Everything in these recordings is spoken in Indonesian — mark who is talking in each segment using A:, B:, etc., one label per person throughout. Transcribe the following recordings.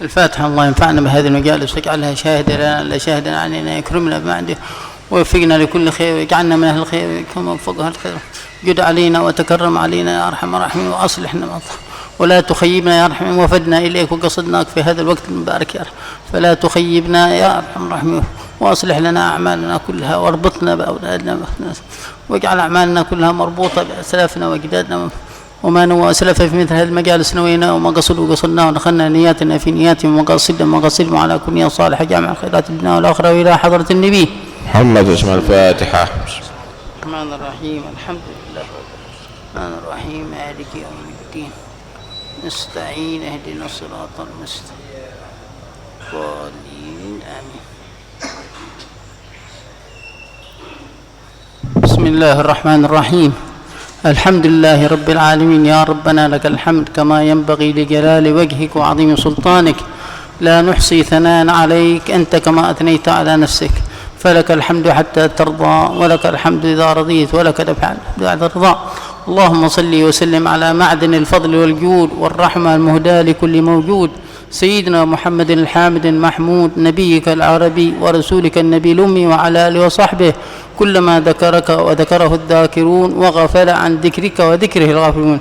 A: الفاتحة. الله ينفعنا بهذه المجالس ويجعلها شاهدة لنا لا شاهدا علينا، يكرمنا بما عنده ويوفقنا لكل خير ويجعلنا من أهل الخير كما وفقها الخير. جد علينا وتكرم علينا يا أرحم الراحمين، وأصلحنا ولا تخيبنا يا أرحم، وفدنا إليك وقصدناك في هذا الوقت المبارك يا أرحم، فلا تخيبنا يا أرحم الراحمين، وأصلح لنا أعمالنا كلها واربطنا بأولادنا واجعل أعمالنا كلها مربوطة بأسلافنا وأجدادنا وما نوى أسلف في مثل هذه المجالس نوينا وما قصدوا قصدنا ودخلنا نياتنا في نياتهم ومقاصدنا مقاصدهم على كل نية صالحة جامع الخيرات الدنيا والآخرة وإلى حضرة النبي
B: محمد. اسم الفاتحة.
A: الرحمن الرحيم الحمد لله الرحمن الرحيم مالك يوم الدين نستعين اهدنا الصراط المستقيم آمين. بسم الله الرحمن الرحيم. الحمد لله رب العالمين. يا ربنا لك الحمد كما ينبغي لجلال وجهك وعظيم سلطانك، لا نحصي ثناء عليك أنت كما أثنيت على نفسك، فلك الحمد حتى ترضى ولك الحمد إذا رضيت ولك الحمد بعد الرضا. اللهم صل وسلم على معدن الفضل والجود والرحمة المهداة لكل موجود، سيدنا محمد الحامد المحمود، نبيك العربي ورسولك النبي الأمي، وعلى آله وصحبه كلما ذكرك وذكره الذاكرون وغفل عن ذكرك وذكره الغافلون.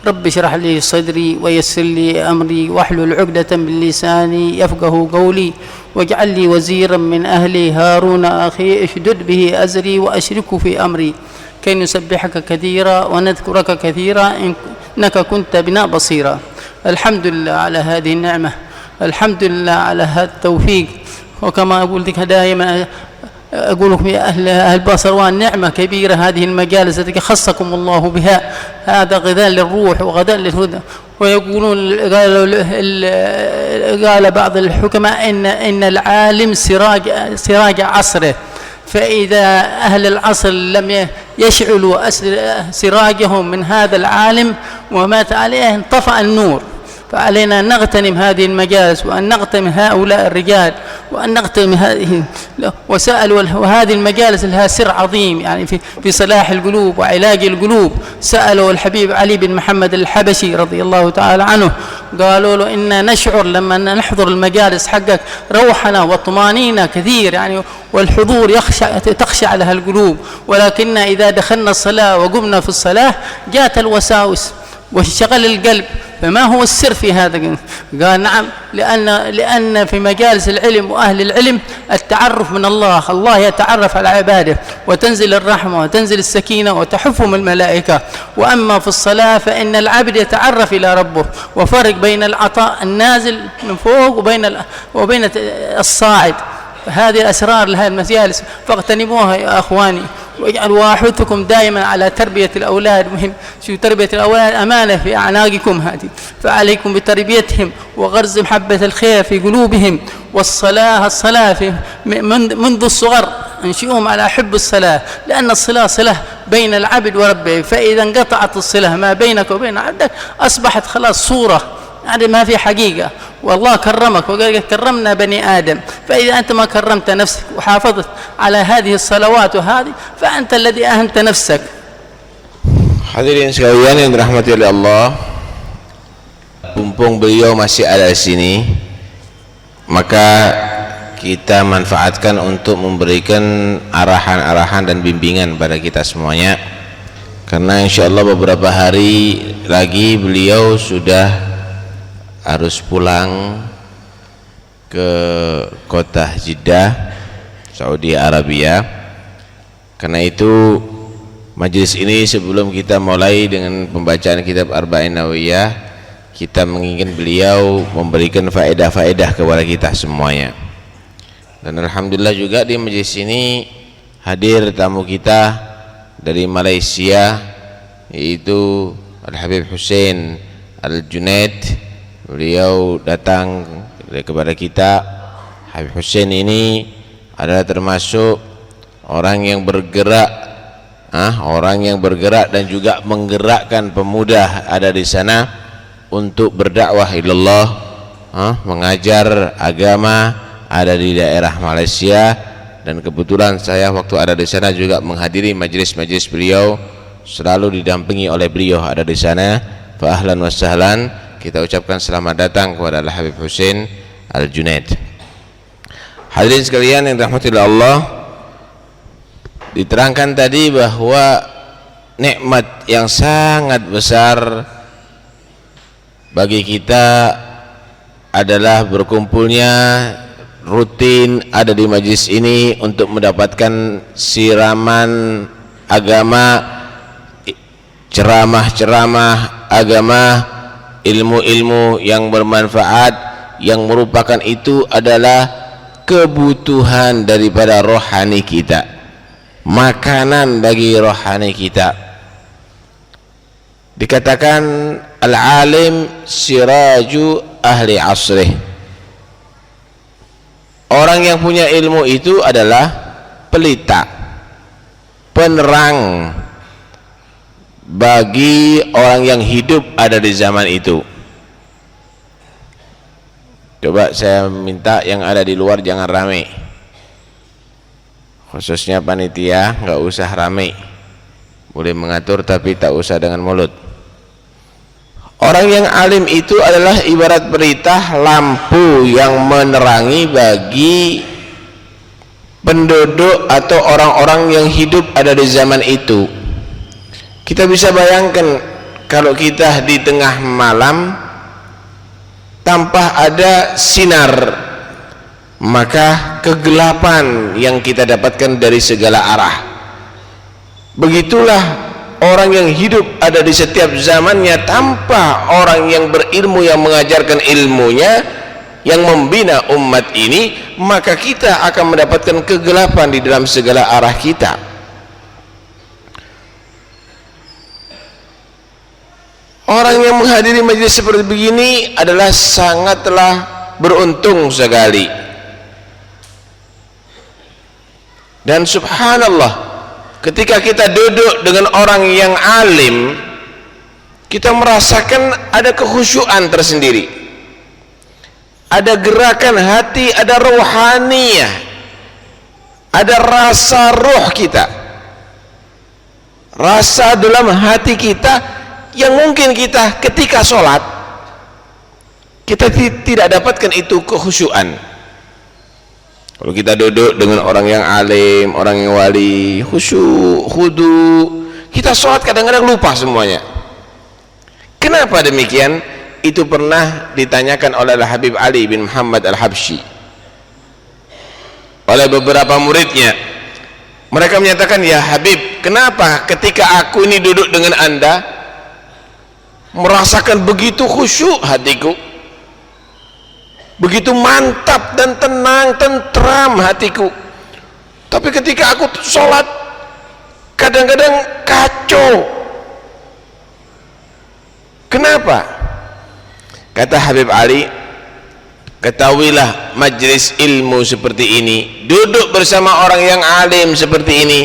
A: رب اشرح لي صدري ويسر لي أمري واحلل عقدة من لساني يفقه قولي، واجعل لي وزيرا من أهلي هارون أخي اشدد به أزري وأشركه في أمري كي نسبحك كثيرا ونذكرك كثيرا إنك كنت بنا بصيرا. الحمد لله على هذه النعمة، الحمد لله على هذا التوفيق. وكما أقول لك دائما أقول لكم يا أهل بصروان، نعمة كبيرة هذه المجالس التي خصكم الله بها، هذا غذاء للروح وغذاء للهدى. ويقولون قال بعض الحكماء إن العالم سراج عصره، فإذا أهل العصر لم يشعلوا سراجهم من هذا العالم ومات عليه انطفأ النور. فعلينا أن نغتنم هذه المجالس وأن نغتنم هؤلاء الرجال وأن نغتنم هذه وهذه المجالس لها سر عظيم يعني في صلاح القلوب وعلاج القلوب. سألوا الحبيب علي بن محمد الحبشي رضي الله تعالى عنه، قالوا له إن نشعر لما نحضر المجالس حقك روحنا وطمانينة كثير يعني، والحضور تخشع لها القلوب، ولكن إذا دخلنا الصلاة وقمنا في الصلاة جاءت الوساوس وشغل القلب. فما هو السر في هذا؟ قال نعم، لأن في مجالس العلم وأهل العلم التعرف من الله، الله يتعرف على عباده وتنزل الرحمة وتنزل السكينة وتحفهم الملائكة. وأما في الصلاة فإن العبد يتعرف إلى ربه، وفرق بين العطاء النازل من فوق وبين الصاعد. هذه الأسرار لهذه المجالس فاغتنموها يا أخواني، واجعلوا واحدكم دائما على تربية الأولاد. مهم شو تربية الأولاد أمانة في أعناقكم هذه، فعليكم بتربيتهم وغرز محبة الخير في قلوبهم. الصلاة منذ الصغر انشئهم على حب الصلاة، لأن الصلاة صلة بين العبد وربه، فإذا انقطعت الصلة ما بينك وبين عبدك أصبحت خلاص صورة، يعني ما في حقيقة. والله كرمك وقال كرمنا بني آدم، فإذا أنت ما كرمت نفسك وحافظت على هذه الصلوات وهذه فأنت الذي أهنت نفسك.
B: Hadirin sekalian yang dirahmati oleh Allah, mumpung beliau masih ada di sini, maka kita manfaatkan untuk memberikan arahan-arahan dan bimbingan pada kita semuanya, karena insyaallah beberapa hari lagi beliau sudah harus pulang ke kota Jeddah, Saudi Arabia. Karena itu majelis ini sebelum kita mulai dengan pembacaan kitab Arba'in Nawawiyah, kita menginginkan beliau memberikan faedah-faedah kepada kita semuanya. Dan alhamdulillah juga di majelis ini hadir tamu kita dari Malaysia, yaitu Al-Habib Hussein Al-Junaid. Beliau datang kepada kita. Habib Hussein ini adalah termasuk orang yang bergerak dan juga menggerakkan pemuda ada di sana untuk berdakwah ilallah, mengajar agama, ada di daerah Malaysia. Dan kebetulan saya waktu ada di sana juga menghadiri majelis-majelis beliau, selalu didampingi oleh beliau ada di sana. Fa ahlan wa sahlan, kita ucapkan selamat datang kepada Al-Habib Hussein Al-Junaid. Hadirin sekalian yang dirahmati Allah, diterangkan tadi bahwa nikmat yang sangat besar bagi kita adalah berkumpulnya rutin ada di majlis ini untuk mendapatkan siraman agama, ceramah-ceramah agama, ilmu-ilmu yang bermanfaat, yang merupakan itu adalah kebutuhan daripada rohani kita, makanan bagi rohani kita. Dikatakan al-alim siraju ahli asrih, orang yang punya ilmu itu adalah pelita, penerang bagi orang yang hidup ada di zaman itu. Coba saya minta yang ada di luar jangan rame, khususnya panitia nggak usah rame, boleh mengatur tapi tak usah dengan mulut. Orang yang alim itu adalah ibarat pelita, lampu yang menerangi bagi penduduk atau orang-orang yang hidup ada di zaman itu. Kita bisa bayangkan kalau kita di tengah malam tanpa ada sinar, maka kegelapan yang kita dapatkan dari segala arah. Begitulah orang yang hidup ada di setiap zamannya tanpa orang yang berilmu yang mengajarkan ilmunya, yang membina umat ini, maka kita akan mendapatkan kegelapan di dalam segala arah kita. Orang yang menghadiri majelis seperti begini adalah sangatlah beruntung sekali. Dan subhanallah, ketika kita duduk dengan orang yang alim, kita merasakan ada kekhusyuan tersendiri, ada gerakan hati, ada rohaniyah, ada rasa roh kita, rasa dalam hati kita yang mungkin kita ketika sholat kita tidak dapatkan itu kekhusyuan. Kalau kita duduk dengan orang yang alim, orang yang wali, khusyuk, khudu, kita sholat kadang-kadang lupa semuanya. Kenapa demikian? Itu pernah ditanyakan oleh Habib Ali bin Muhammad Al-Habsyi oleh beberapa muridnya. Mereka menyatakan, ya Habib, kenapa ketika aku ini duduk dengan anda merasakan begitu khusyuk hatiku, begitu mantap dan tenang, tentram hatiku, tapi ketika aku sholat kadang-kadang kacau. Kenapa? Kata Habib Ali, ketahuilah majlis ilmu seperti ini, duduk bersama orang yang alim seperti ini,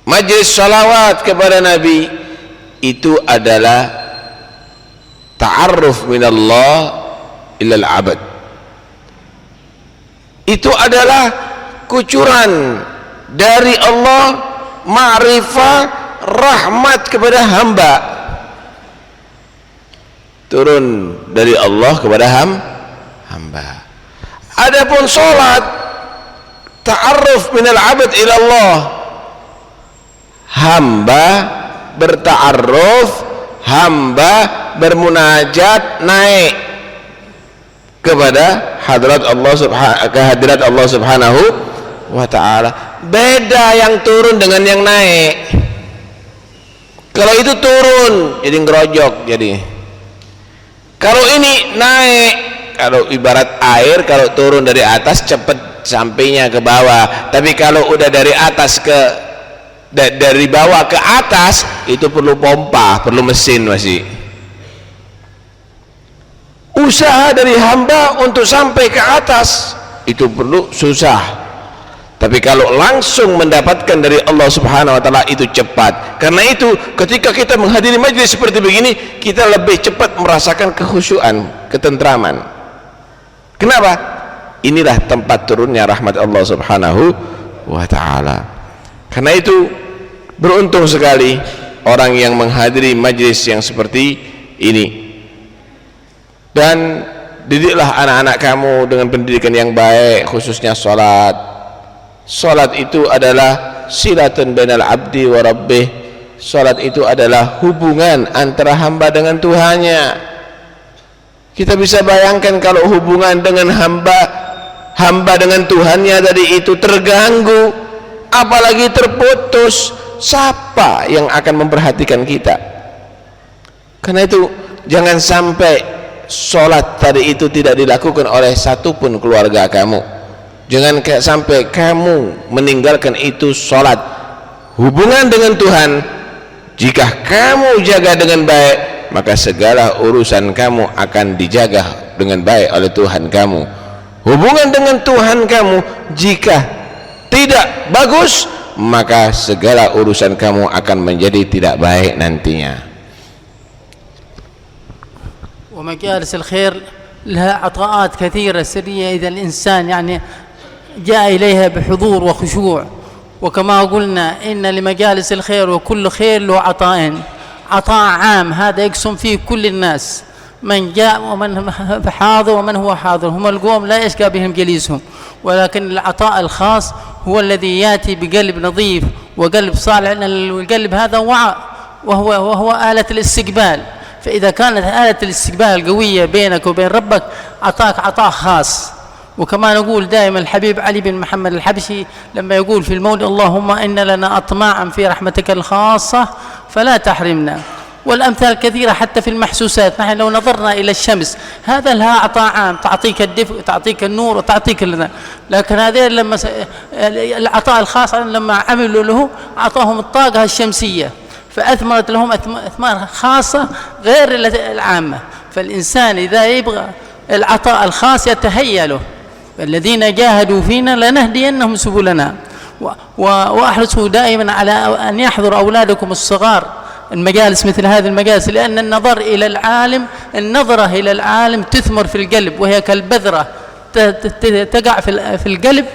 B: majlis salawat kepada Nabi, itu adalah ta'arruf minallah ilal abad. Itu adalah kucuran dari Allah, ma'rifah, rahmat kepada hamba, turun dari Allah kepada hamba. Adapun salat, ta'arruf minal abad ilallah, hamba berta'arruf, hamba bermunajat, naik kepada hadrat Allah subhanahu wa ta'ala. Beda yang turun dengan yang naik. Kalau itu turun jadi ngerojok, jadi kalau ini naik. Kalau ibarat air, kalau turun dari atas cepat sampainya ke bawah, tapi kalau udah dari atas dari bawah ke atas itu perlu pompa, perlu mesin. Masih usaha dari hamba untuk sampai ke atas itu perlu susah, tapi kalau langsung mendapatkan dari Allah subhanahu wa ta'ala itu cepat. Karena itu ketika kita menghadiri majlis seperti begini, kita lebih cepat merasakan kekhusyuan, ketentraman. Kenapa? Inilah tempat turunnya rahmat Allah subhanahu wa ta'ala. Karena itu beruntung sekali orang yang menghadiri majlis yang seperti ini. Dan didiklah anak-anak kamu dengan pendidikan yang baik, khususnya salat. Salat itu adalah silatun bainal abdi wa rabbih. Salat itu adalah hubungan antara hamba dengan Tuhannya. Kita bisa bayangkan kalau hubungan dengan hamba dengan Tuhannya tadi itu terganggu, apalagi terputus, siapa yang akan memperhatikan kita? Karena itu jangan sampai sholat tadi itu tidak dilakukan oleh satupun keluarga kamu. Jangan sampai kamu meninggalkan itu sholat. Hubungan dengan Tuhan, jika kamu jaga dengan baik, maka segala urusan kamu akan dijaga dengan baik oleh Tuhan kamu. Hubungan dengan Tuhan kamu jika tidak bagus, maka segala urusan kamu akan menjadi tidak baik nantinya.
A: ومجالس الخير لها عطاءات كثيرة سرية إذا الإنسان يعني جاء إليها بحضور وخشوع. وكما قلنا إن لمجالس الخير وكل خير له عطاء. عطاء عام هذا يقسم فيه كل الناس، من جاء ومن حاضر ومن هو حاضر، هم القوم لا يشقى بهم جليسهم، ولكن العطاء الخاص هو الذي يأتي بقلب نظيف وقلب صالح، لأن القلب هذا وعاء وهو آلة الاستقبال. فإذا كانت آلة الاستقبال قوية بينك وبين ربك أعطاك عطاء خاص. وكما نقول دائما الحبيب علي بن محمد الحبشي لما يقول في المولد: اللهم إن لنا أطماعا في رحمتك الخاصة فلا تحرمنا. والأمثال كثيرة حتى في المحسوسات. نحن لو نظرنا إلى الشمس هذا لها عطاء عام، تعطيك الدفء تعطيك النور وتعطيك لنا. لكن هذه لما العطاء الخاص لما عملوا له أعطاهم الطاقة الشمسية، فأثمرت لهم أثمار خاصة غير العامة. فالإنسان إذا يبغى العطاء الخاص يتهيأ له. الذين جاهدوا فينا لنهدينهم سبلنا. وأحرصوا دائما على أن يحضر أولادكم الصغار المجالس مثل هذه المجالس، لأن النظر إلى العالم، النظرة إلى العالم تثمر في القلب، وهي كالبذرة تقع في القلب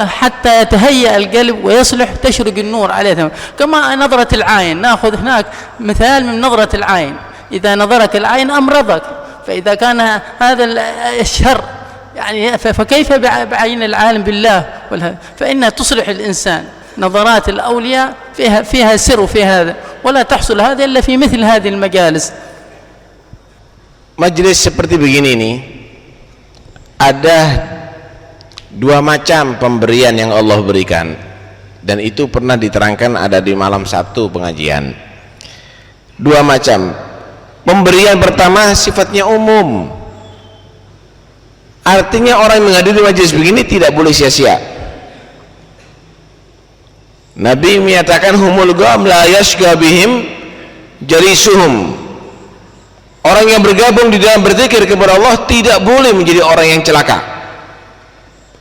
A: حتى يتهيأ القلب ويصلح، تشرق النور عليه. كما نظرة العين، نأخذ هناك مثال من نظرة العين. إذا نظرك العين أمرضك، فإذا كان هذا الشر يعني فكيف بعين العالم بالله؟ فإنها تصلح الإنسان. نظرات الأولياء فيها سر في هذا، ولا تحصل هذا إلا في مثل هذه المجالس.
B: Majelis seperti begini ini ada dua macam pemberian yang Allah berikan, dan itu pernah diterangkan ada di malam Sabtu pengajian. Dua macam pemberian. Pertama sifatnya umum, artinya orang yang menghadiri majelis begini tidak boleh sia-sia. Nabi menyatakan humul gam la yashqa bihim jalisuhum. Orang yang bergabung di dalam berzikir kepada Allah tidak boleh menjadi orang yang celaka,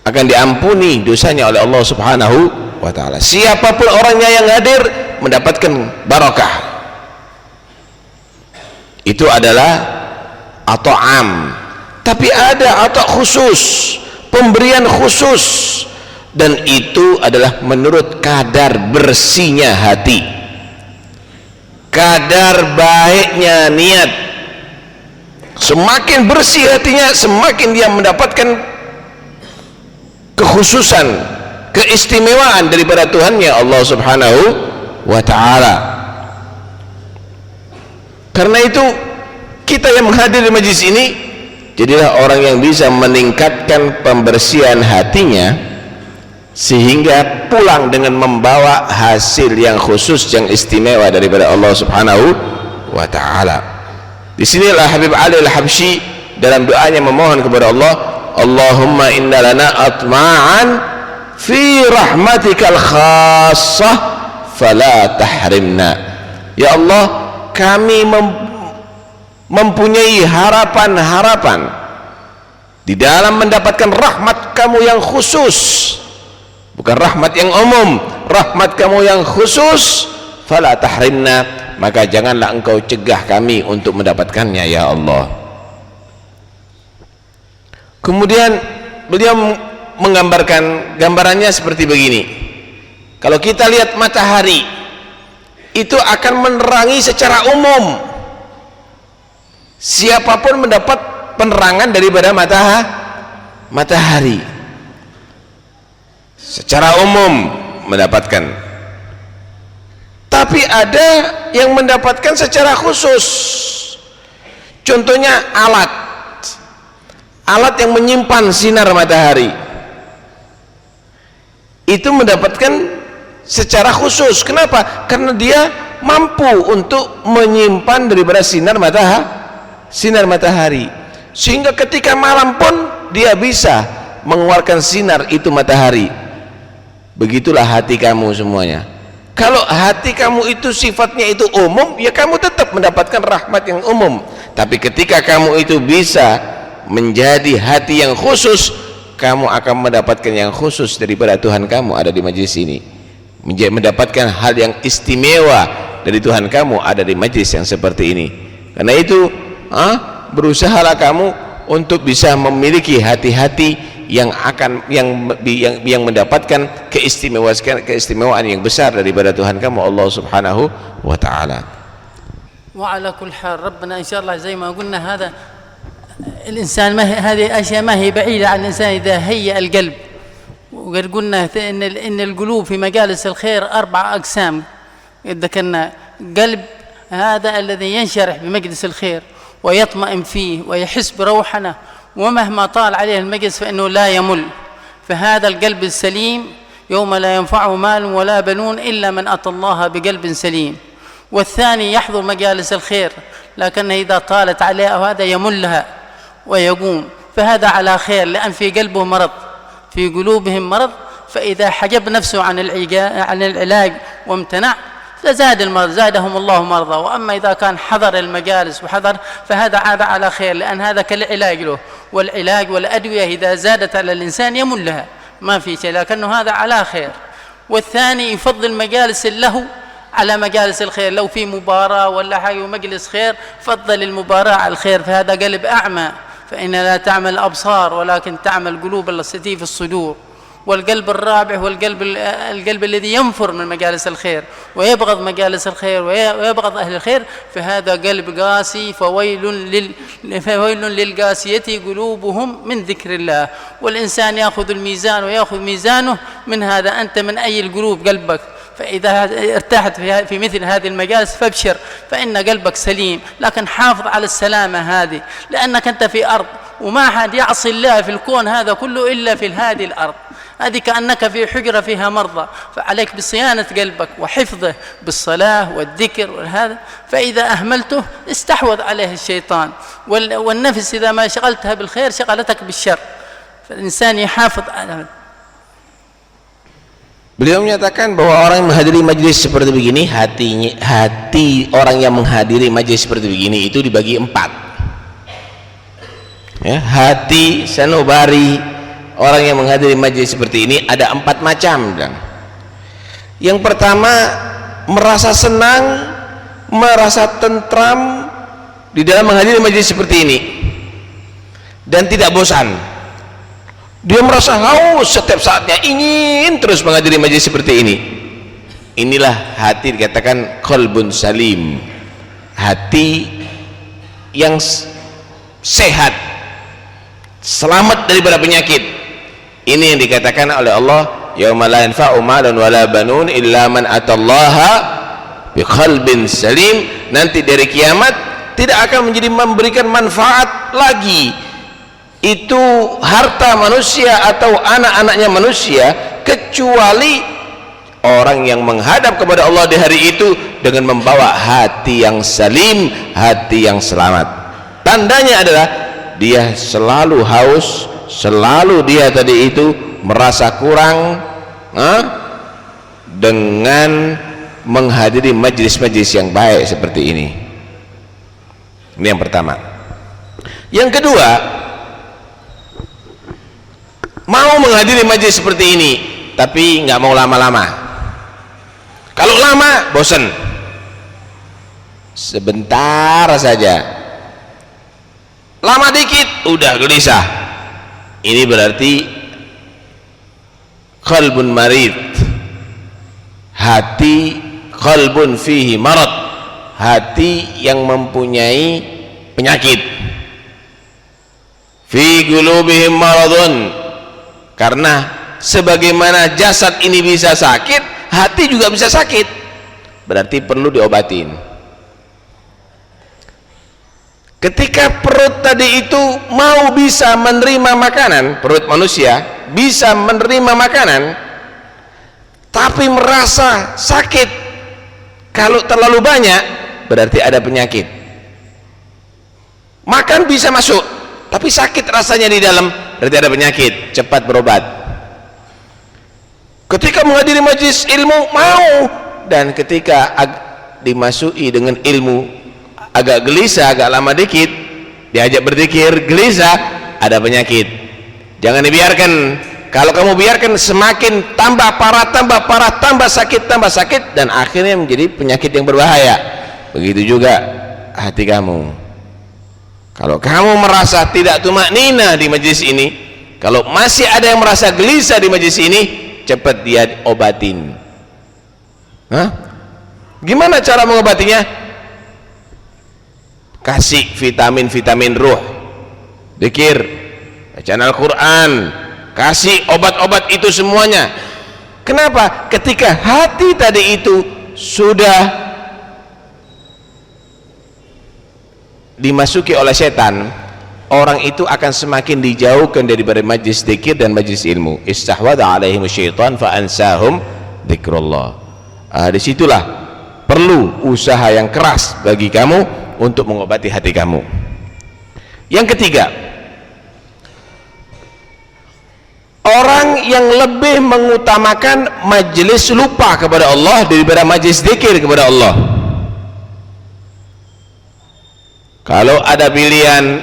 B: akan diampuni dosanya oleh Allah Subhanahu wa ta'ala. Siapapun orangnya yang hadir mendapatkan barakah. Itu adalah ata'am. Tapi ada ata' khusus, pemberian khusus, dan itu adalah menurut kadar bersihnya hati, kadar baiknya niat. Semakin bersih hatinya, semakin dia mendapatkan kekhususan, keistimewaan daripada Tuhannya Allah Subhanahu wa ta'ala. Karena itu kita yang menghadiri majlis ini, jadilah orang yang bisa meningkatkan pembersihan hatinya, sehingga pulang dengan membawa hasil yang khusus, yang istimewa daripada Allah Subhanahu wa ta'ala. Di sinilah Habib Ali Al-Habsyi dalam doanya memohon kepada Allah, Allahumma inna lana atma'an fi rahmatikal khassah fala tahrimna. Ya Allah, kami mempunyai harapan-harapan di dalam mendapatkan rahmat kamu yang khusus, bukan rahmat yang umum, rahmat kamu yang khusus. Fala tahrimna, maka janganlah engkau cegah kami untuk mendapatkannya ya Allah. Kemudian beliau menggambarkan, gambarannya seperti begini. Kalau kita lihat matahari, itu akan menerangi secara umum. Siapapun mendapat penerangan daripada matahari secara umum mendapatkan, tapi ada yang mendapatkan secara khusus. Contohnya alat yang menyimpan sinar matahari itu mendapatkan secara khusus. Kenapa? Karena dia mampu untuk menyimpan daripada sinar matahari, sehingga ketika malam pun dia bisa mengeluarkan sinar itu matahari. Begitulah hati kamu semuanya. Kalau hati kamu itu sifatnya itu umum, ya kamu tetap mendapatkan rahmat yang umum. Tapi ketika kamu itu bisa menjadi hati yang khusus, kamu akan mendapatkan yang khusus daripada Tuhan kamu ada di majelis ini. Mendapatkan hal yang istimewa dari Tuhan kamu ada di majelis yang seperti ini. Karena itu berusahalah kamu untuk bisa memiliki hati-hati yang mendapatkan keistimewaan yang besar daripada Tuhan kamu Allah Subhanahu wa taala.
A: وعلى كل حال ربنا إن شاء الله زي ما قلنا هذا الإنسان هذه أشياء ما هي بعيدة عن الإنسان إذا هيأ القلب. وقد قلنا إن القلوب في مجالس الخير 4 أقسام. ذكرنا قلب هذا الذي ينشرح بمجلس الخير ويطمئن فيه ويحس بروحنا، ومهما طال عليه المجلس فإنه لا يمل. فهذا القلب السليم يوم لا ينفعه مال ولا بنون إلا من أتى الله بقلب سليم. والثاني يحضر مجالس الخير لكنه إذا طالت عليه هذا يملها ويقوم، فهذا على خير لأن في قلبه مرض، في قلوبهم مرض، فإذا حجب نفسه عن العلاج وامتنع فزاد المرض، زادهم الله مرضى. وأما إذا كان حضر المجالس وحضر فهذا عاد على خير، لأن هذا كالعلاج له، والعلاج والأدوية إذا زادت على الإنسان يملها ما في شيء، لكنه هذا على خير. والثاني يفضل مجالس اللهو على مجالس الخير، لو في مباراة ولا حاجة ومجلس خير فضل المباراة على الخير، فهذا قلب أعمى، فإن لا تعمل الأبصار ولكن تعمل قلوب التي في الصدور. والقلب الرابع هو القلب الذي ينفر من مجالس الخير ويبغض مجالس الخير ويبغض أهل الخير، فهذا قلب قاسي، فويل للقاسية قلوبهم من ذكر الله. والإنسان يأخذ الميزان ويأخذ ميزانه من هذا، أنت من أي القلوب قلبك، فإذا ارتحت في مثل هذه المجالس فابشر، فإن قلبك سليم. لكن حافظ على السلامة هذه، لأنك أنت في أرض وما حد يعصي الله في الكون هذا كله إلا في هذه الأرض، هذه كأنك في حجرة فيها مرضى، فعليك بصيانة قلبك وحفظه بالصلاة والذكر والهذا. فإذا أهملته استحوذ عليه الشيطان، والنفس إذا ما شغلتها بالخير شغلتك بالشر، فالإنسان يحافظ على.
B: Beliau menyatakan bahwa orang yang menghadiri majelis seperti begini, hati orang yang menghadiri majelis seperti begini itu dibagi 4. Ya, hati sanubari orang yang menghadiri majelis seperti ini ada 4 macam. Yang pertama, merasa senang, merasa tentram di dalam menghadiri majelis seperti ini dan tidak bosan. Dia merasa haus setiap saatnya, ingin terus menghadiri majelis seperti ini. Inilah hati dikatakan qalbun salim, hati yang sehat, selamat daripada penyakit. Ini yang dikatakan oleh Allah, yauma la yanfa'u malun wala banun illa man atallaha biqalbin salim. Nanti dari kiamat tidak akan memberikan manfaat lagi itu harta manusia atau anak-anaknya manusia, kecuali orang yang menghadap kepada Allah di hari itu dengan membawa hati yang salim, hati yang selamat. Tandanya adalah dia selalu haus, selalu dia tadi itu merasa kurang dengan menghadiri majlis-majlis yang baik seperti ini. Ini yang pertama. Yang kedua, mau menghadiri majlis seperti ini tapi nggak mau lama-lama. Kalau lama bosan, sebentar saja, lama dikit udah gelisah. Ini berarti qalbun marid, hati qalbun fihi marad, hati yang mempunyai penyakit. Fi qulubihim maradun, karena sebagaimana jasad ini bisa sakit, hati juga bisa sakit, berarti perlu diobatin. Ketika perut tadi itu mau bisa menerima makanan, perut manusia bisa menerima makanan, tapi merasa sakit kalau terlalu banyak, berarti ada penyakit. Makan bisa masuk, tapi sakit rasanya di dalam, berarti ada penyakit, cepat berobat. Ketika menghadiri majlis ilmu mau, dan ketika dimasuki dengan ilmu agak gelisah, agak lama dikit, diajak berzikir gelisah, ada penyakit. Jangan dibiarkan. Kalau kamu biarkan, semakin tambah parah, tambah sakit, dan akhirnya menjadi penyakit yang berbahaya. Begitu juga hati kamu. Kalau kamu merasa tidak tumaknina di majlis ini, kalau masih ada yang merasa gelisah di majlis ini, cepat dia obatin. Gimana cara mengobatinya? Kasih vitamin ruh, zikir, bacaan Al-Quran, kasih obat-obat itu semuanya. Kenapa? Ketika hati tadi itu sudah dimasuki oleh setan, orang itu akan semakin dijauhkan dari majlis zikir dan majlis ilmu. Istahwadha alaihim syaitan fa ansahum dzikrullah. Disitulah perlu usaha yang keras bagi kamu untuk mengobati hati kamu. Yang ketiga, orang yang lebih mengutamakan majelis lupa kepada Allah daripada majelis zikir kepada Allah. Kalau ada pilihan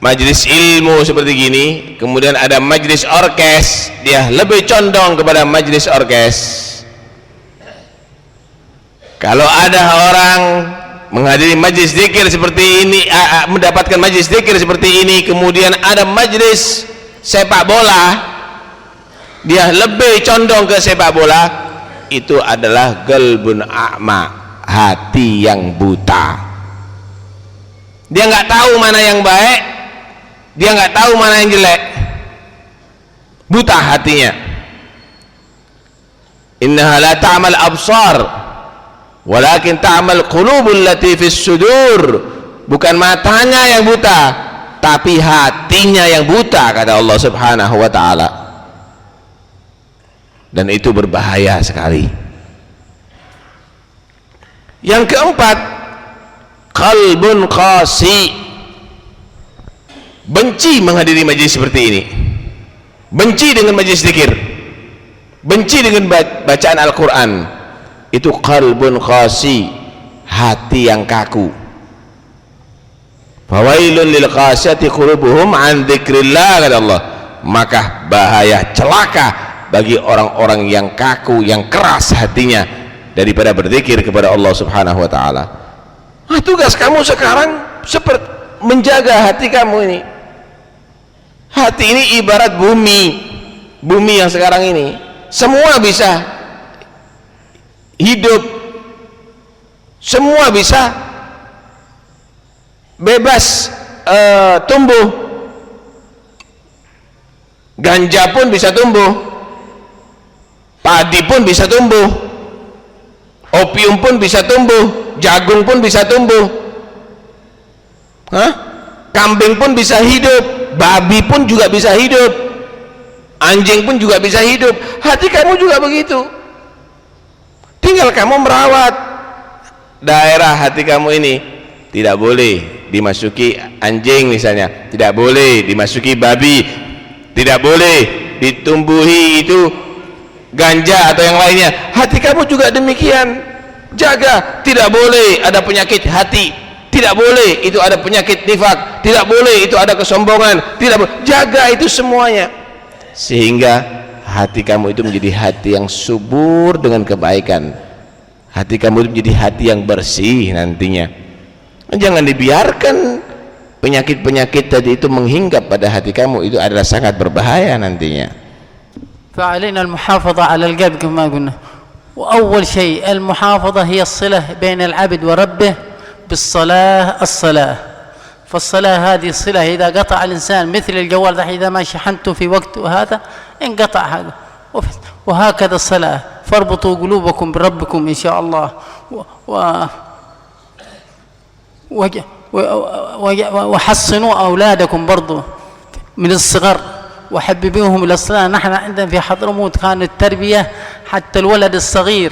B: majelis ilmu seperti gini, kemudian ada majelis orkes, dia lebih condong kepada majelis orkes. Kalau ada orang menghadiri majlis zikir seperti ini, mendapatkan majlis zikir seperti ini, kemudian ada majlis sepak bola, dia lebih condong ke sepak bola, itu adalah qalbun a'ma, hati yang buta. Dia nggak tahu mana yang baik, dia nggak tahu mana yang jelek, buta hatinya. Innaha la ta'mal absar walakin ta'mal qulubul lati fis sudur. Bukan matanya yang buta, tapi hatinya yang buta, kata Allah Subhanahu wa ta'ala. Dan itu berbahaya sekali. Yang keempat, qalbun qasi, benci menghadiri majlis seperti ini, benci dengan majlis zikir, benci dengan bacaan Al-Quran. Itu qalbun qasi, hati yang kaku. Fawailun lil qasiyati qulubuhum an dzikrillah, kata Allah. Maka bahaya, celaka bagi orang-orang yang kaku, yang keras hatinya daripada berzikir kepada Allah Subhanahu wa ta'ala. Tugas kamu sekarang seperti menjaga hati kamu ini. Hati ini ibarat bumi yang sekarang ini, semua bisa hidup, semua bisa bebas tumbuh. Ganja pun bisa tumbuh, padi pun bisa tumbuh, opium pun bisa tumbuh, jagung pun bisa tumbuh, kambing pun bisa hidup, babi pun juga bisa hidup, anjing pun juga bisa hidup. Hati kamu juga begitu. Tinggal kamu merawat daerah hati kamu ini. Tidak boleh dimasuki anjing misalnya, tidak boleh dimasuki babi, tidak boleh ditumbuhi itu ganja atau yang lainnya. Hati kamu juga demikian, jaga. Tidak boleh ada penyakit hati, tidak boleh itu ada penyakit nifak, tidak boleh itu ada kesombongan, tidak boleh. Jaga itu semuanya, sehingga hati kamu itu menjadi hati yang subur dengan kebaikan. Hati kamu itu menjadi hati yang bersih nantinya. Jangan dibiarkan penyakit-penyakit tadi itu menghinggap pada hati kamu, itu adalah sangat berbahaya nantinya.
A: فعلينا المحافظة على القلب كما قلنا. وأول شيء المحافظة هي الصلة بين العبد وربه بالصلاة. فالصلاة هذه الصلة إذا قطع الإنسان مثل الجوال إذا ما شحنته في وقت وهذا انقطع هذا. وهكذا الصلاة، فاربطوا قلوبكم بربكم إن شاء الله، وحصنوا أولادكم برضو من الصغر وحببوهم إلى الصلاة. نحن عندنا في حضرموت كانت التربية حتى الولد الصغير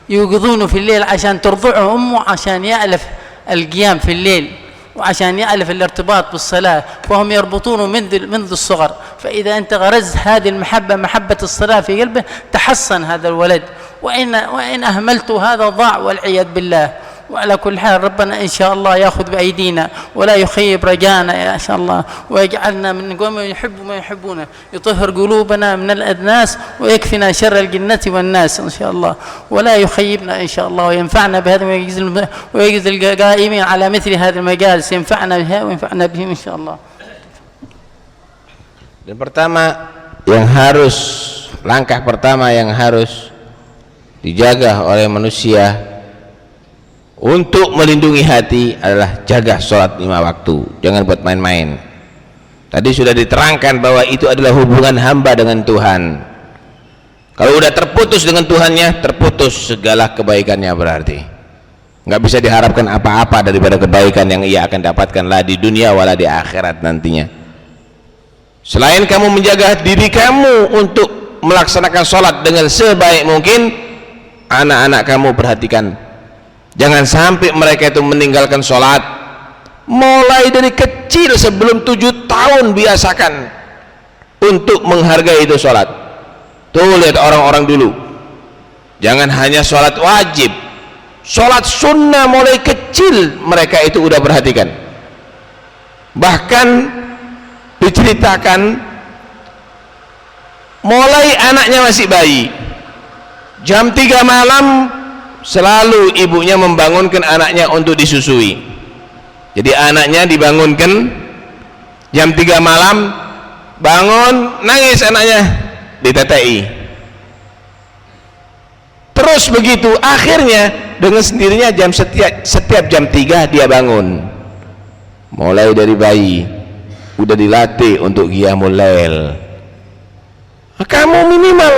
A: يوقظونه في الليل عشان ترضعه أمه عشان يألف القيام في الليل وعشان يألف الارتباط بالصلاة، فهم يربطونه منذ الصغر. فإذا أنت غرزت هذه المحبة، محبة الصلاة في قلبه، تحصن هذا الولد. وإن أهملته هذا ضاع والعياذ بالله. وعلى كل حال ربنا إن شاء الله يأخذ بأيدينا ولا يخيب رجانا إن شاء الله، ويجعلنا من قوم يحب ما يحبونه، يطهر قلوبنا من الأدناس ويكفنا شر الجنة والناس إن شاء الله، ولا يخيبنا إن شاء الله، وينفعنا بهذا ويجزي القائمين على مثل هذه المجالس، ينفعنا بها وينفعنا بهم إن شاء الله.
B: Dan pertama yang harus, langkah pertama yang harus dijaga oleh manusia untuk melindungi hati adalah jaga sholat 5 waktu. Jangan buat main-main. Tadi sudah diterangkan bahwa itu adalah hubungan hamba dengan Tuhan. Kalau udah terputus dengan Tuhannya, terputus segala kebaikannya berarti. Nggak bisa diharapkan apa-apa daripada kebaikan yang ia akan dapatkan lah di dunia wala di akhirat nantinya. Selain kamu menjaga diri kamu untuk melaksanakan sholat dengan sebaik mungkin, anak-anak kamu perhatikan. Jangan sampai mereka itu meninggalkan sholat. Mulai dari kecil sebelum 7 tahun biasakan untuk menghargai itu sholat. Tuh lihat orang-orang dulu, jangan hanya sholat wajib, sholat sunnah mulai kecil mereka itu udah perhatikan. Bahkan diceritakan mulai anaknya masih bayi, jam 3 malam selalu ibunya membangunkan anaknya untuk disusui. Jadi anaknya dibangunkan jam 3 malam, bangun, nangis anaknya, ditetei. Terus begitu, akhirnya dengan sendirinya setiap jam 3 dia bangun. Mulai dari bayi udah dilatih untuk qiyamul lail. Kamu minimal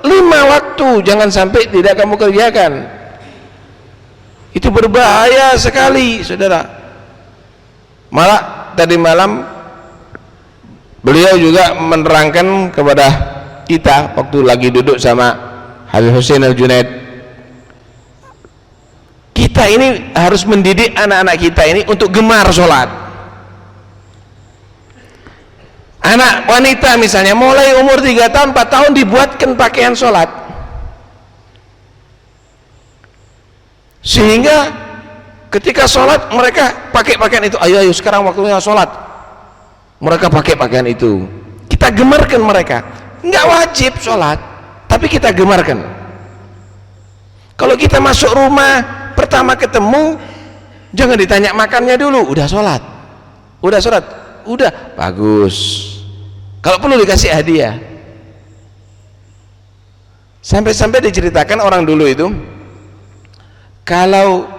B: 5 waktu jangan sampai tidak kamu kerjakan. Itu berbahaya sekali, saudara. Malah tadi malam beliau juga menerangkan kepada kita waktu lagi duduk sama Habib Hussein Al-Junaid, kita ini harus mendidik anak-anak kita ini untuk gemar sholat. Anak wanita misalnya mulai umur 3 tahun 4 tahun dibuatkan pakaian sholat, sehingga ketika sholat mereka pakai pakaian itu. Ayo sekarang waktunya sholat, mereka pakai pakaian itu. Kita gemarkan mereka. Nggak wajib sholat, tapi kita gemarkan. Kalau kita masuk rumah pertama ketemu, jangan ditanya makannya dulu. Udah sholat, udah bagus. Kalau perlu dikasih hadiah. Sampai-sampai diceritakan orang dulu itu kalau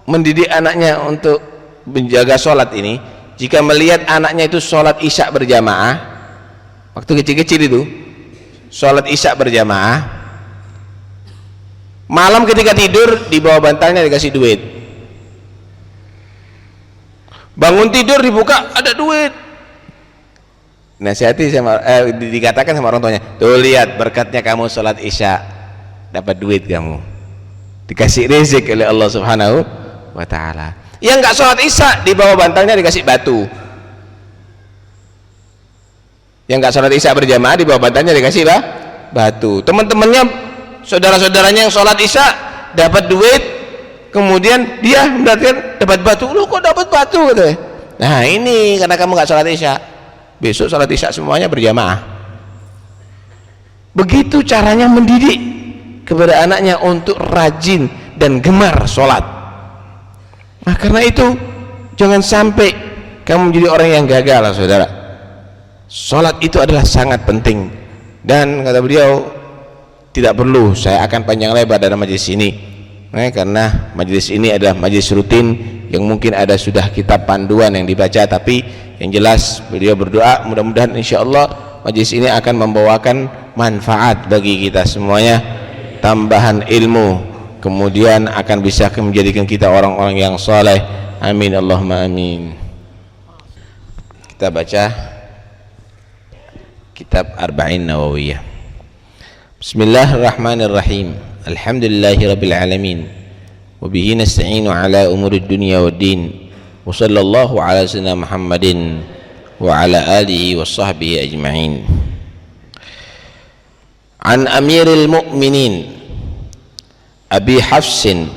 B: mendidik anaknya untuk menjaga sholat ini, jika melihat anaknya itu sholat isya berjamaah, waktu kecil-kecil itu sholat isya berjamaah, malam ketika tidur di bawah bantalnya dikasih duit, bangun tidur dibuka ada duit, nasihati sama dikatakan sama orang tuanya, tuh lihat berkatnya kamu sholat isya dapat duit, kamu dikasih rezeki oleh Allah Subhanahu wa ta'ala. Yang nggak sholat isya di bawah bantalnya dikasih batu. Yang nggak sholat isya berjamaah di bawah bantalnya dikasih batu. Teman-temannya, saudara-saudaranya yang sholat isya dapat duit, kemudian dia mendapatkan dapat batu. Lu kok dapat batu gitu? Nah ini karena kamu nggak sholat isya. Besok sholat isya semuanya berjamaah. Begitu caranya mendidik kepada anaknya untuk rajin dan gemar sholat. Nah karena itu jangan sampai kamu menjadi orang yang gagal, saudara. Sholat itu adalah sangat penting, dan kata beliau tidak perlu saya akan panjang lebar dalam majelis ini, karena majelis ini adalah majelis rutin yang mungkin ada sudah kitab panduan yang dibaca, tapi yang jelas beliau berdoa mudah-mudahan insyaallah majelis ini akan membawakan manfaat bagi kita semuanya, tambahan ilmu, kemudian akan bisa menjadikan kita orang-orang yang saleh. Amin Allahumma amin. Kita baca kitab Arba'in Nawawiyah. Bismillahirrahmanirrahim. Alhamdulillahirabbil alamin. Wa bihi nasta'inu ala umurid dunya waddin. Wa sallallahu ala sayyidina Muhammadin wa ala alihi wa sahbihi ajma'in. An Amiril Mu'minin Abi Hafsin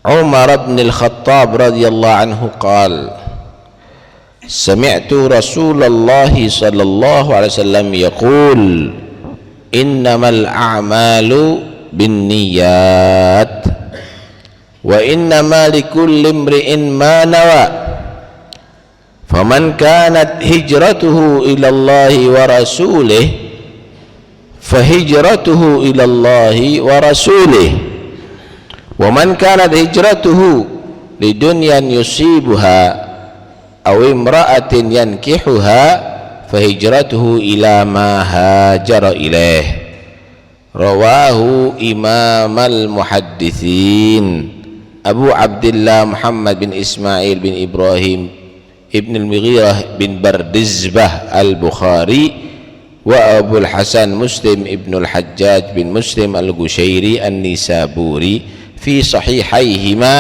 B: Umar bin Al-Khattab radhiyallahu anhu qala Sami'tu Rasulullah sallallahu alaihi wasallam yaqul innamal a'malu binniyat wa innama likulli imri'in ma nawa faman kanat hijratuhu ila Allah wa rasulih fahijratuhu ila Allah wa rasulih wa man kanat hijratuhu lidunyan yusibuha aw imra'atin yankihuha fahijratuhu ila ma hajara ilaih. Rawahu Imam al-Muhaddithin Abu Abdullah Muhammad bin Ismail bin Ibrahim ibn al-Mughirah bin Bardizbah al-Bukhari wa Abu al-Hasan Muslim ibn al-Hajjaj bin Muslim al-Qushairi an-Nisaburi fi sahihaihima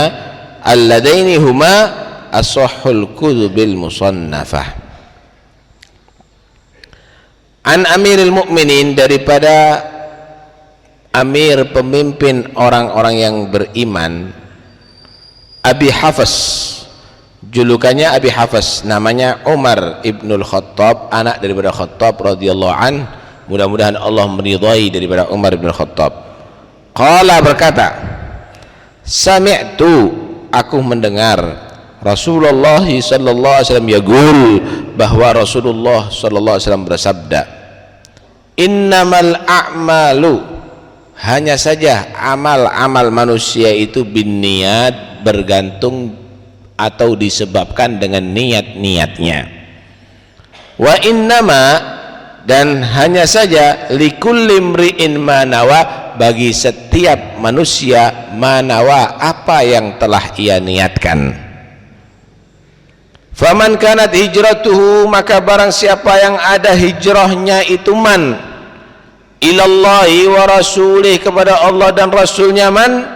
B: alladaini huma ashahhul kutubil musannafah. An Amiril Mu'minin, daripada amir pemimpin orang-orang yang beriman, Abi Hafs, julukannya Abi Hafs, namanya Umar ibnul Khattab, anak daripada Khattab radhiyallahu an. Mudah-mudahan Allah meridai daripada Umar ibnul Khattab. Qala, berkata, sami'tu, aku mendengar Rasulullah sallallahu alaihi wasallam yaqul, bahwa Rasulullah sallallahu alaihi wasallam bersabda, innamal a'malu, hanya saja amal-amal manusia itu binniyat, bergantung atau disebabkan dengan niat-niatnya. Wa innama, dan hanya saja likulli imri'in manawa, bagi setiap manusia manawa, apa yang telah ia niatkan. Faman kanat hijratuhu, maka barang siapa yang ada hijrahnya itu man ilallahi wa rasulih, kepada Allah dan Rasulnya man,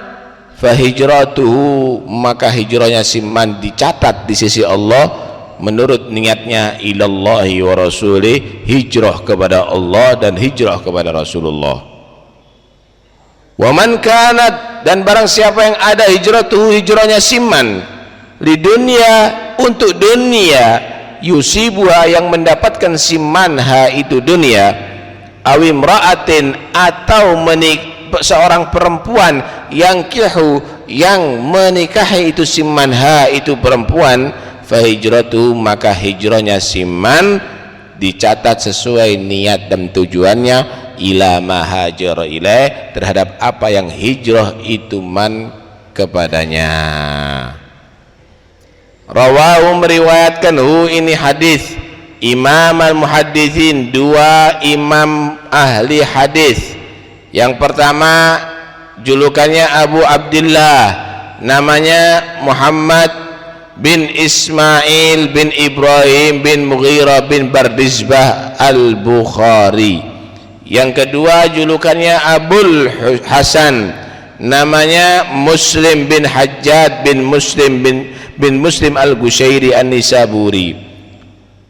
B: fahijratuhu, maka hijrahnya si man dicatat di sisi Allah menurut niatnya ilallahi wa rasulih, hijrah kepada Allah dan hijrah kepada Rasulullah. Wa man kanat, dan barang siapa yang ada hijratuhu, hijrahnya si man li dunia, untuk dunia, yusibuha, yang mendapatkan si manha itu dunia, awimra'atin, atau seorang perempuan, yang kihu, yang menikahi itu si manha itu perempuan, fahijratu, maka hijrahnya si man dicatat sesuai niat dan tujuannya, ila ma hajara ilaih, terhadap apa yang hijrah itu man kepadanya. Rawahu, meriwayatkan ini hadis Imam al-Muhaddithin, dua imam ahli hadis. Yang pertama julukannya Abu Abdullah, namanya Muhammad bin Ismail bin Ibrahim bin Mughirah bin Bardizbah al-Bukhari. Yang kedua julukannya Abul Hasan, namanya Muslim bin Hajjaj bin Muslim al-Qushairi an-Nisaburi.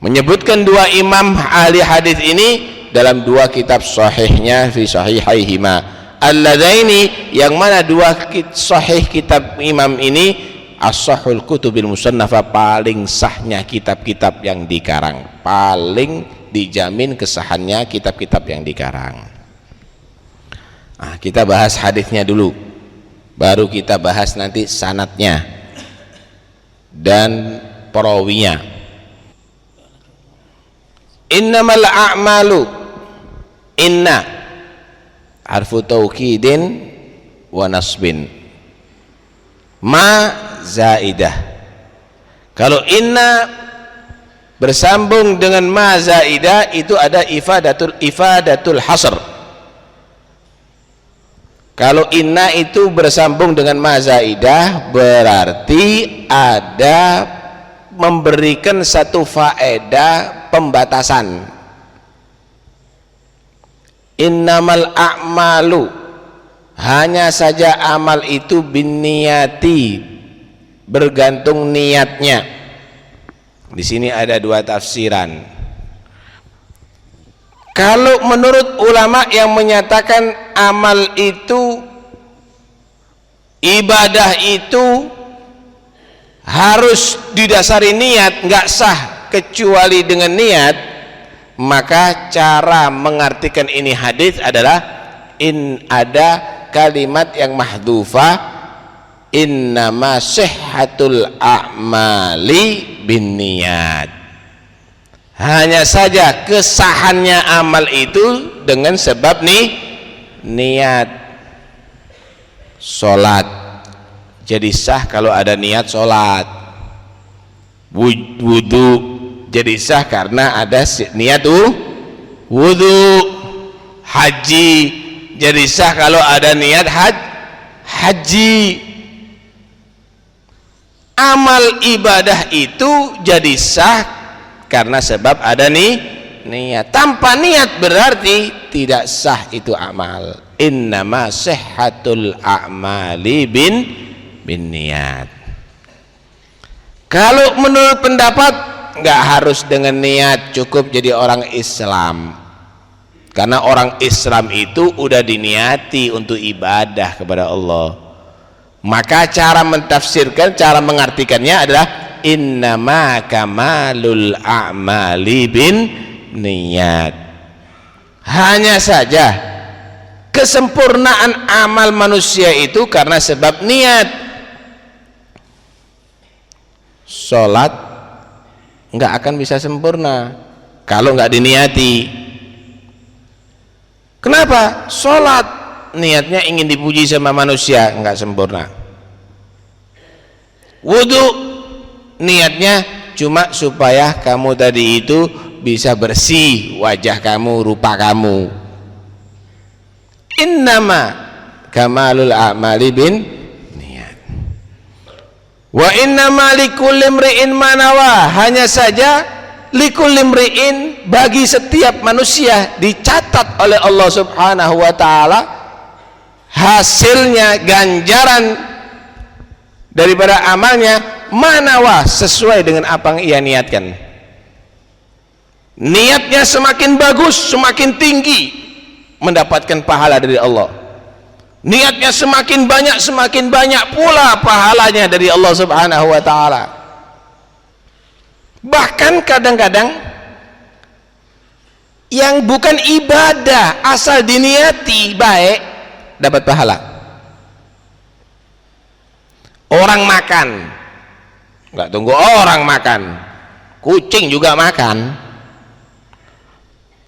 B: Menyebutkan dua imam ahli hadis ini dalam dua kitab sahihnya, fi sahihaihima alladaini, yang mana dua sahih kitab imam ini as-sahhul kutubil musannafa, paling sahnya kitab-kitab yang dikarang, paling dijamin kesahannya kitab-kitab yang dikarang. Kita bahas hadisnya dulu, baru kita bahas nanti sanadnya dan perawinya. Innamal a'malu, inna harfu taukidin wa nasbin, ma zaidah. Kalau inna bersambung dengan ma zaidah itu ada ifadatul hasr. Kalau inna itu bersambung dengan ma zaidah berarti ada memberikan satu faedah pembatasan. Innamal a'malu, hanya saja amal itu binniyati, bergantung niatnya. Di sini ada dua tafsiran. Kalau menurut ulama yang menyatakan amal itu, ibadah itu harus didasari niat, nggak sah kecuali dengan niat, maka cara mengartikan ini hadis adalah ada kalimat yang mahdhufah, innama sihhatul a'mali binniyat. Hanya saja kesahannya amal itu dengan sebab niat. Salat jadi sah kalau ada niat salat. Wudu jadi sah karena ada niat wudu. Haji jadi sah kalau ada niat haji. Amal ibadah itu jadi sah karena sebab ada niat. Tanpa niat berarti tidak sah itu amal. Innama sihhatul a'mali binniyat. Kalau menurut pendapat nggak harus dengan niat, cukup jadi orang Islam. Karena orang Islam itu udah diniati untuk ibadah kepada Allah. Maka cara mentafsirkan, cara mengartikannya adalah innama kamalul a'mali binniyat. Hanya saja kesempurnaan amal manusia itu karena sebab niat. Sholat nggak akan bisa sempurna kalau nggak diniati. Kenapa? Sholat niatnya ingin dipuji sama manusia, nggak sempurna. Wudu niatnya cuma supaya kamu tadi itu bisa bersih wajah kamu, rupa kamu. Innama kamalul a'mali binniyat. Wa innama likulli imri'in ma nawa. Hanya saja likulli imri'in, bagi setiap manusia dicatat oleh Allah Subhanahu wa taala hasilnya, ganjaran daripada amalnya manawa, sesuai dengan apa yang ia niatkan. Niatnya semakin bagus, semakin tinggi mendapatkan pahala dari Allah. Niatnya semakin banyak pula pahalanya dari Allah Subhanahu wa taala. Bahkan kadang-kadang yang bukan ibadah asal diniati baik dapat pahala. Orang makan, nggak tunggu orang makan, kucing juga makan.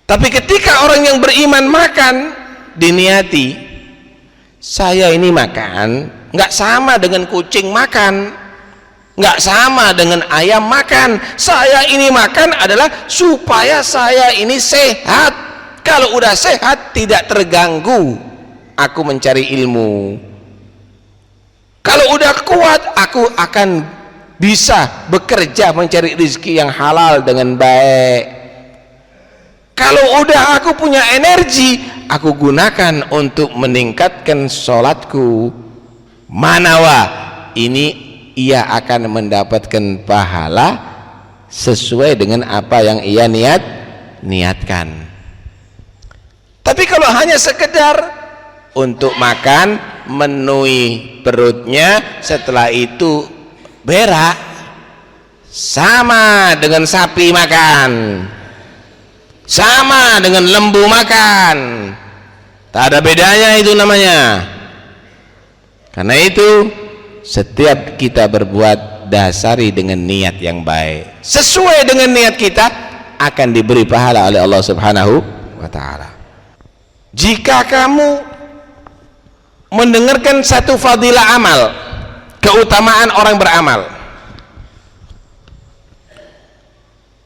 B: Tapi ketika orang yang beriman makan, diniati, saya ini makan nggak sama dengan kucing makan, nggak sama dengan ayam makan. Saya ini makan adalah supaya saya ini sehat. Kalau udah sehat tidak terganggu aku mencari ilmu. Kalau udah kuat aku akan bisa bekerja mencari rezeki yang halal dengan baik. Kalau udah aku punya energi, aku gunakan untuk meningkatkan sholatku. Manawa, ini ia akan mendapatkan pahala sesuai dengan apa yang ia niatkan. Tapi kalau hanya sekedar untuk makan, memenuhi perutnya, setelah itu berak, sama dengan sapi makan, sama dengan lembu makan, tak ada bedanya itu namanya. Karena itu setiap kita berbuat dasari dengan niat yang baik, sesuai dengan niat kita akan diberi pahala oleh Allah Subhanahu wa taala. Jika kamu mendengarkan satu fadilah amal, keutamaan orang beramal.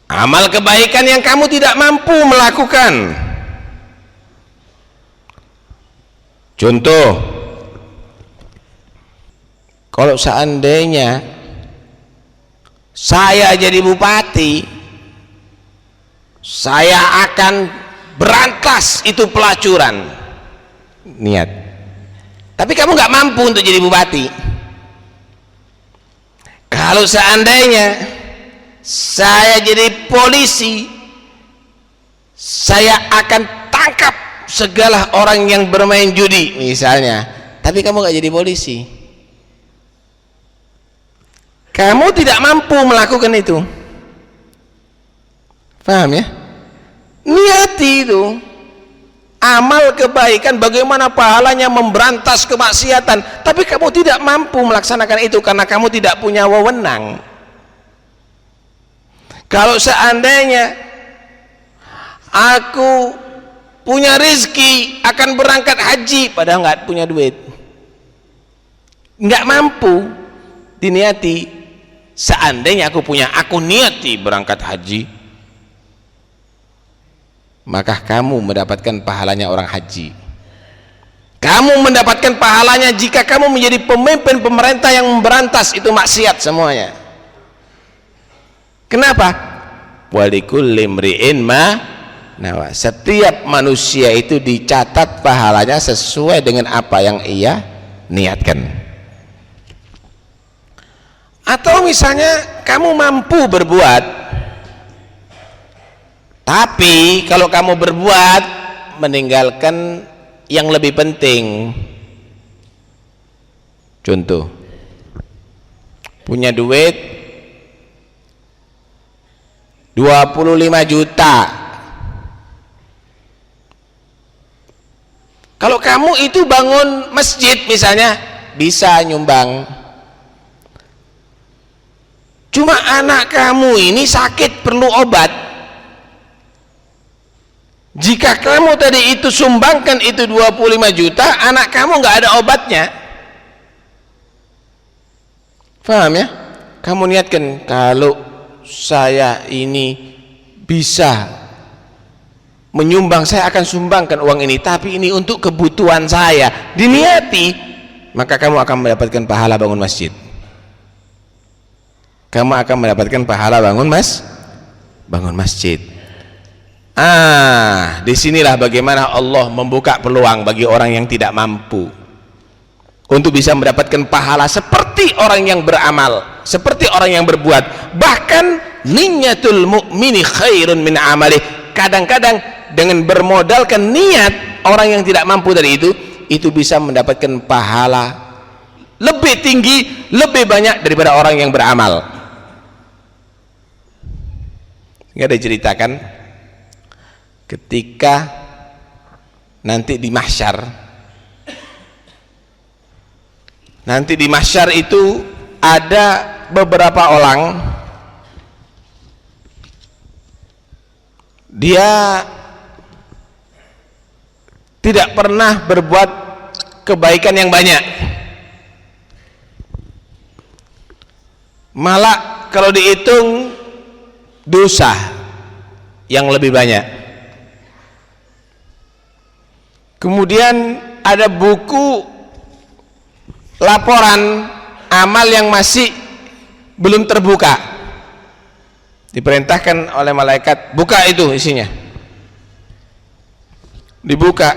B: Amal kebaikan yang kamu tidak mampu melakukan. Contoh, kalau seandainya saya jadi bupati, saya akan berantas itu pelacuran, niat. Tapi kamu nggak mampu untuk jadi bupati. Kalau seandainya saya jadi polisi, saya akan tangkap segala orang yang bermain judi misalnya. Tapi kamu nggak jadi polisi, kamu tidak mampu melakukan itu. Paham ya? Niati itu amal kebaikan, bagaimana pahalanya memberantas kemaksiatan, tapi kamu tidak mampu melaksanakan itu karena kamu tidak punya wewenang. Kalau seandainya aku punya rezeki akan berangkat haji, padahal nggak punya duit, nggak mampu diniati. Seandainya aku niati berangkat haji, maka kamu mendapatkan pahalanya orang haji. Kamu mendapatkan pahalanya jika kamu menjadi pemimpin pemerintah yang memberantas itu maksiat semuanya. Kenapa? Walikulli imri'in ma nawa. Setiap manusia itu dicatat pahalanya sesuai dengan apa yang ia niatkan. Atau misalnya kamu mampu berbuat, tapi kalau kamu berbuat meninggalkan yang lebih penting. Contoh, punya duit 25 juta. Kalau kamu itu bangun masjid misalnya, bisa nyumbang. Cuma anak kamu ini sakit perlu obat, jika kamu tadi itu sumbangkan itu 25 juta, anak kamu nggak ada obatnya. Paham ya? Kamu niatkan, kalau saya ini bisa menyumbang, saya akan sumbangkan uang ini, tapi ini untuk kebutuhan saya, diniati, maka kamu akan mendapatkan pahala bangun masjid. Kamu akan mendapatkan pahala bangun masjid. Disinilah bagaimana Allah membuka peluang bagi orang yang tidak mampu untuk bisa mendapatkan pahala seperti orang yang beramal, seperti orang yang berbuat. Bahkan niyatul mu'mini khairun min amalih. Kadang-kadang dengan bermodalkan niat orang yang tidak mampu dari itu bisa mendapatkan pahala lebih tinggi, lebih banyak daripada orang yang beramal. Sehingga diceritakan ketika nanti di mahsyar, itu ada beberapa orang, dia tidak pernah berbuat kebaikan yang banyak, malah kalau dihitung dosa yang lebih banyak. Kemudian ada buku laporan amal yang masih belum terbuka, diperintahkan oleh malaikat, buka itu isinya. Dibuka,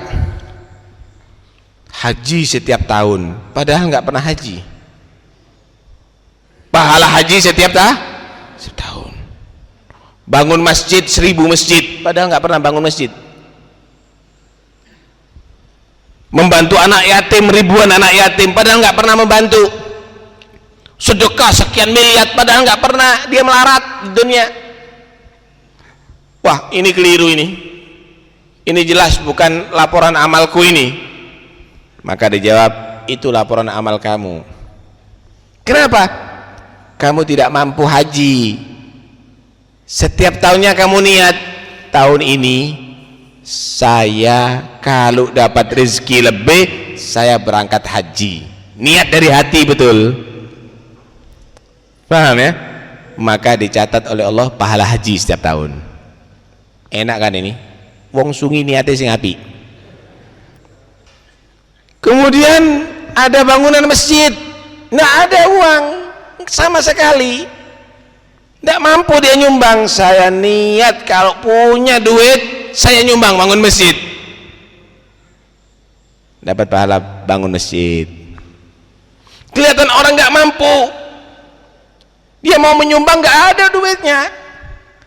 B: haji setiap tahun, padahal nggak pernah haji. Pahala haji setiap tahun. Bangun masjid 1000 masjid, padahal nggak pernah bangun masjid. Membantu anak yatim ribuan anak yatim, padahal nggak pernah membantu. Sedekah sekian miliar, padahal nggak pernah dia melarat di dunia. Wah, ini keliru ini jelas bukan laporan amalku ini. Maka dijawab, itu laporan amal kamu. Kenapa? Kamu tidak mampu haji. Setiap tahunnya kamu niat, tahun ini saya kalau dapat rezeki lebih, saya berangkat haji. Niat dari hati betul, Paham ya? Maka dicatat oleh Allah pahala haji setiap tahun. Enak kan ini? Wong sungi niate sing apik. Kemudian ada bangunan masjid, nggak ada uang sama sekali, nggak mampu dia nyumbang. Saya niat kalau punya duit saya nyumbang bangun masjid, dapat pahala bangun masjid. Kelihatan orang nggak mampu, dia mau menyumbang nggak ada duitnya.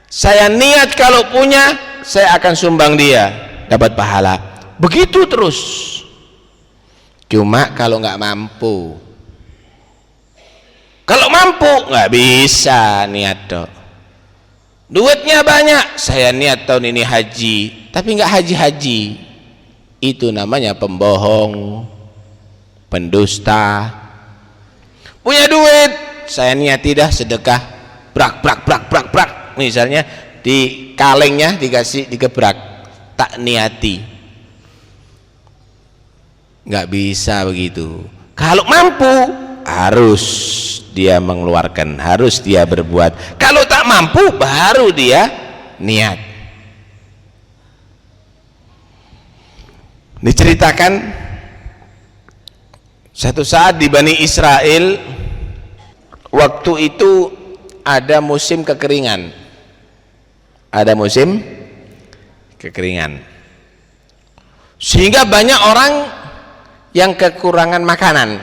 B: Saya niat kalau punya saya akan sumbang dia, dapat pahala. Begitu terus. Cuma kalau nggak mampu, kalau mampu nggak bisa niat dok. Duitnya banyak, saya niat tahun ini haji, tapi nggak haji-haji. Itu namanya pembohong, pendusta. Punya duit, saya niat tidak sedekah, brak, misalnya di kalengnya dikasih digebrak, tak niati. Nggak bisa begitu. Kalau mampu harus dia mengeluarkan, harus dia berbuat. Kalau tak mampu baru dia niat. Diceritakan satu saat di Bani Israel, waktu itu ada musim kekeringan, ada musim kekeringan, sehingga banyak orang yang kekurangan makanan.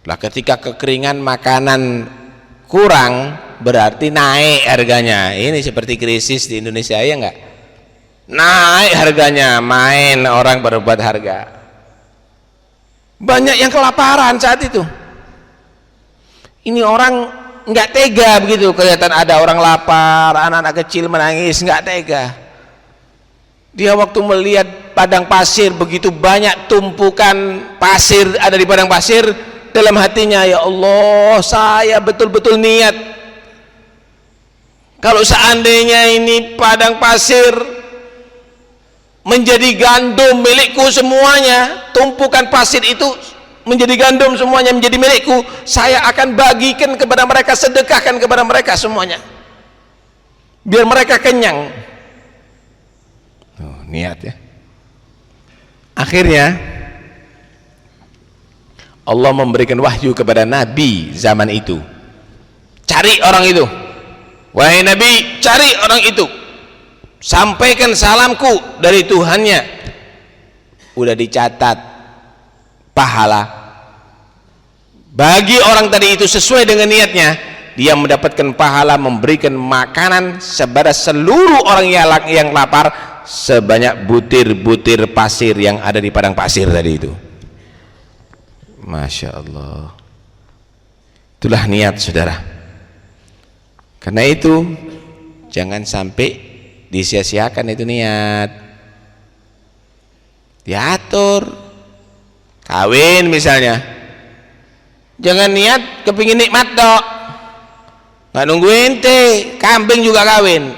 B: Lah ketika kekeringan makanan kurang berarti naik harganya. Ini seperti krisis di Indonesia ya enggak? Naik harganya, main orang berebut harga. Banyak yang kelaparan saat itu. Ini orang enggak tega begitu, kelihatan ada orang lapar, anak-anak kecil menangis, enggak tega. Dia waktu melihat padang pasir, begitu banyak tumpukan pasir ada di padang pasir, dalam hatinya, ya Allah, saya betul-betul niat kalau seandainya ini padang pasir menjadi gandum milikku semuanya, tumpukan pasir itu menjadi gandum semuanya menjadi milikku, saya akan bagikan kepada mereka, sedekahkan kepada mereka semuanya biar mereka kenyang. Niat ya. Akhirnya Allah memberikan wahyu kepada Nabi zaman itu, cari orang itu, wahai Nabi, cari orang itu, sampaikan salamku dari Tuhannya. Udah dicatat pahala bagi orang tadi itu sesuai dengan niatnya. Dia mendapatkan pahala memberikan makanan kepada seluruh orang yang lapar, sebanyak butir-butir pasir yang ada di padang pasir tadi itu. Masya Allah. Itulah niat saudara. Karena itu jangan sampai disia-siakan itu niat. Diatur. Kawin misalnya, jangan niat kepingin nikmat dok, nggak nunggu ente, kambing juga kawin.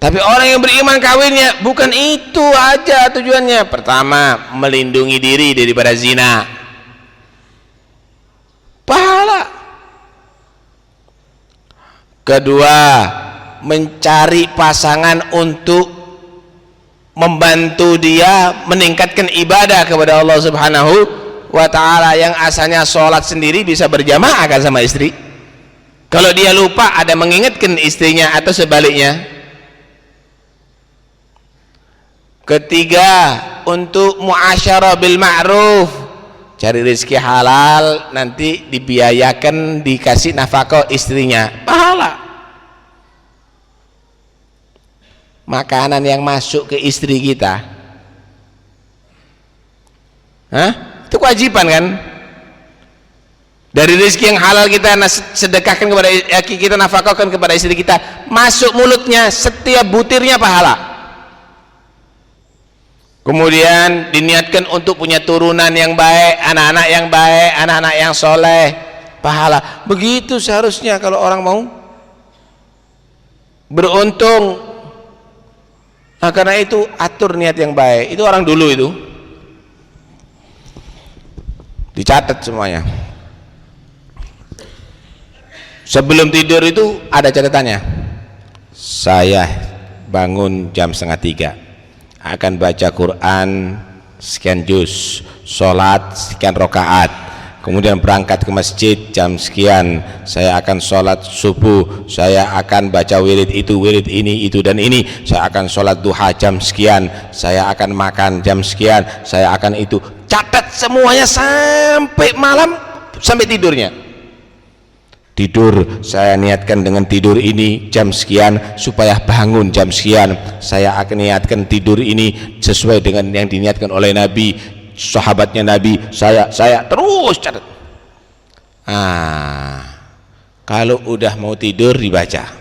B: Tapi orang yang beriman kawinnya bukan itu aja tujuannya. Pertama, melindungi diri daripada zina, pahala. Kedua, mencari pasangan untuk membantu dia meningkatkan ibadah kepada Allah Subhanahu wa ta'ala. Yang asalnya sholat sendiri bisa berjamaah kan sama istri. Kalau dia lupa ada mengingatkan istrinya atau sebaliknya. Ketiga, untuk muasyarah bil ma'ruf, cari rezeki halal, nanti dibiayakan, dikasih nafkah istrinya, pahala. Makanan yang masuk ke istri kita, itu kewajiban kan? Dari rezeki yang halal kita sedekahkan kepada kita, nafkahkan kepada istri kita, masuk mulutnya setiap butirnya pahala. Kemudian diniatkan untuk punya turunan yang baik, anak-anak yang baik, anak-anak yang soleh, pahala. Begitu seharusnya kalau orang mau beruntung. Nah, karena itu atur niat yang baik. Itu orang dulu itu dicatat semuanya. Sebelum tidur itu ada catatannya. Saya bangun jam 2:30, akan baca Quran sekian juz, sholat sekian rakaat, kemudian berangkat ke masjid jam sekian, saya akan sholat subuh, saya akan baca wirid itu, wirid ini, itu dan ini, saya akan sholat duha jam sekian, saya akan makan jam sekian, saya akan itu. Catat semuanya sampai malam, sampai tidurnya. Tidur, saya niatkan dengan tidur ini jam sekian supaya bangun jam sekian. Saya akan niatkan tidur ini sesuai dengan yang diniatkan oleh Nabi, sahabatnya Nabi. Saya terus catat. Kalau udah mau tidur dibaca.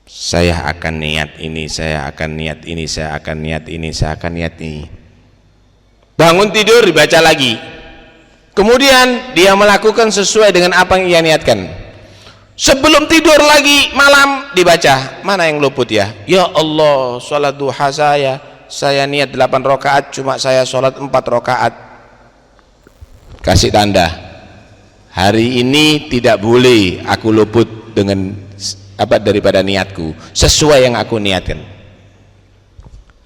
B: Saya akan niat ini, saya akan niat ini, saya akan niat ini, saya akan niat ini. Bangun tidur dibaca lagi. Kemudian dia melakukan sesuai dengan apa yang ia niatkan. Sebelum tidur lagi malam dibaca. Mana yang luput ya? Ya Allah, sholat duha saya niat 8 rakaat, cuma saya sholat 4 rakaat. Kasih tanda. Hari ini tidak boleh aku luput dengan apa daripada niatku, sesuai yang aku niatkan.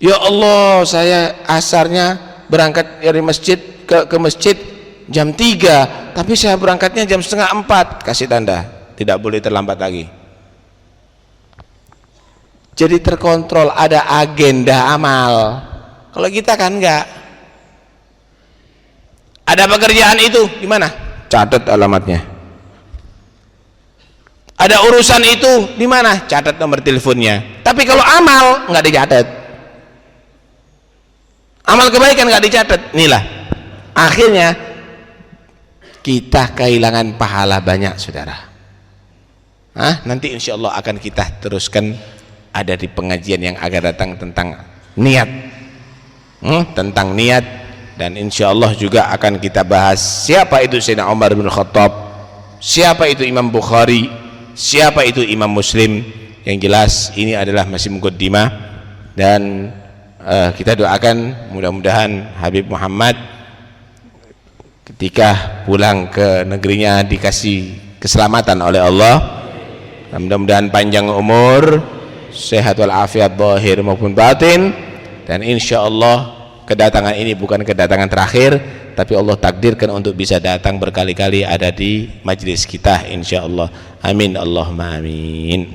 B: Ya Allah, saya asarnya berangkat dari masjid ke masjid jam 3, tapi saya berangkatnya jam 3:30. Kasih tanda, tidak boleh terlambat lagi. Jadi terkontrol, ada agenda amal. Kalau kita kan enggak. Ada pekerjaan itu di mana? Catat alamatnya. Ada urusan itu di mana? Catat nomor teleponnya. Tapi kalau amal enggak dicatat. Amal kebaikan enggak dicatat. Inilah akhirnya kita kehilangan pahala banyak, saudara. Nanti insya Allah akan kita teruskan, ada di pengajian yang akan datang tentang niat, tentang niat, dan insya Allah juga akan kita bahas siapa itu Sayyidina Umar bin Khattab, siapa itu Imam Bukhari, siapa itu Imam Muslim. Yang jelas ini adalah masih muqaddimah, dan kita doakan mudah-mudahan Habib Muhammad ketika pulang ke negerinya dikasih keselamatan oleh Allah, mudah-mudahan panjang umur, sehat walafiat zahir maupun batin, dan insya Allah kedatangan ini bukan kedatangan terakhir, tapi Allah takdirkan untuk bisa datang berkali-kali ada di majlis kita insya Allah. Amin Allahumma amin.